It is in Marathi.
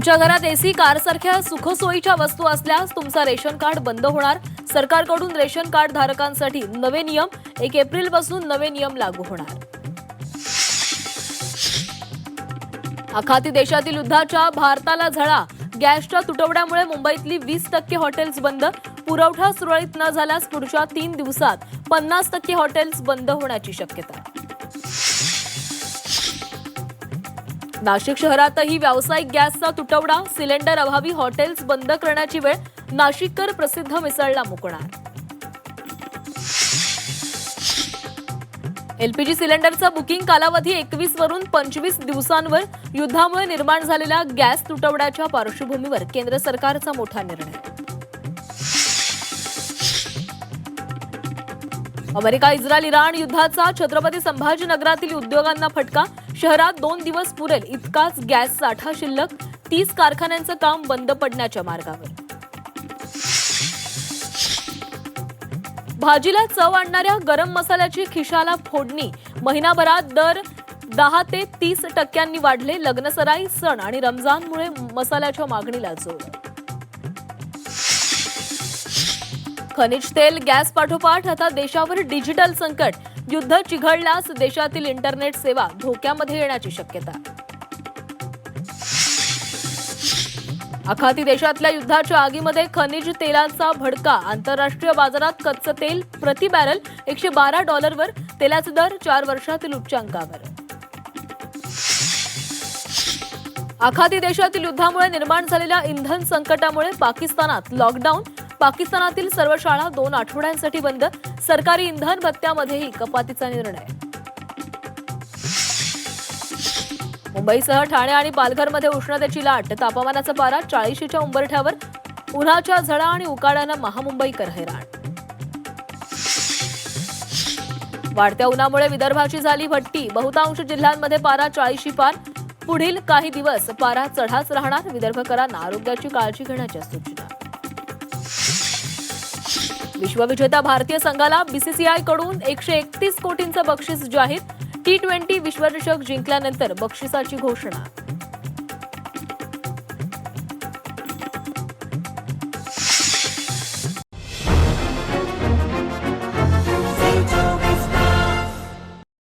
तुमच्या घरात एसी, कारसारख्या सुखसोयीच्या वस्तू असल्यास तुमचा रेशन कार्ड बंद होणार। सरकारकडून रेशन कार्ड धारकांसाठी नवे नियम। 1 एप्रिलपासून नवे नियम लागू होणार। आखाती देशातील युद्धाच्या भारताला झळा। गॅसच्या तुटवड्यामुळे मुंबईतली 20% हॉटेल्स बंद। पुरवठा सुरळीत न झाल्यास पुढच्या 3 दिवसात 50% हॉटेल्स बंद होण्याची शक्यता। नाशिक शहरातही व्यावसायिक गॅसचा तुटवडा। सिलेंडर अभावी हॉटेल्स बंद करण्याची वेळ। नाशिककर प्रसिद्ध मिसळला मुकणार। एलपीजी सिलेंडरचा बुकिंग कालावधी 21 वरून 25 दिवसांवर। युद्धामुळे निर्माण झालेल्या गॅस तुटवड्याच्या पार्श्वभूमीवर केंद्र सरकारचा मोठा निर्णय। अमेरिका, इस्रायल, इराण युद्धाचा छत्रपती संभाजीनगरातील उद्योगांना फटका। शहरात 2 दिवस पुरेल इतकाच गॅस साठा शिल्लक। 30 कारखान्यांचं काम बंद पडण्याच्या मार्गावर। भाजीला चव आणणाऱ्या गरम मसाल्याची खिशाला फोडणी। महिनाभरात दर 10 ते 30% वाढले। लग्नसराई, सण आणि रमजानमुळे मसाल्याच्या मागणीला जोर। खनिज तेल, गॅस पाठोपाठ आता देशावर डिजिटल संकट। युद्ध चिघळल्यास देशातील इंटरनेट सेवा धोक्यामध्ये येण्याची शक्यता। आखाती देशातल्या युद्धाच्या आगीमध्ये खनिज तेलाचा भडका। आंतरराष्ट्रीय बाजारात कच्चं तेल प्रति बॅरल $112 तेलाचे दर 4 वर्षातील उच्चांकावर। आखाती देशातील युद्धामुळे निर्माण झालेल्या इंधन संकटामुळे पाकिस्तानात लॉकडाऊन। पाकिस्तानातील सर्व शाळा 2 आठवड्यांसाठी बंद। सरकारी इंधन भत्त्यामध्येही कपातीचा निर्णय। मुंबईसह ठाणे आणि पालघरमध्ये उष्णतेची लाट। तापमानाचा पारा 40च्या उंबरठ्यावर। उन्हाच्या झळा आणि उकाड्यानं महामुंबईकर हैराण। वाढत्या उन्हामुळे विदर्भाची झाली भट्टी। बहुतांश जिल्ह्यांमध्ये पारा 40शी पार। पुढील काही दिवस पारा चढाच राहणार। विदर्भकरांना आरोग्याची काळजी घेण्याच्या सूचना। विश्वविजेता भारतीय संघाला बीसीसीआयकडून 131 कोटींचं बक्षीस जाहीर। T20 विश्वचषक जिंकल्यानंतर बक्षिसाची घोषणा।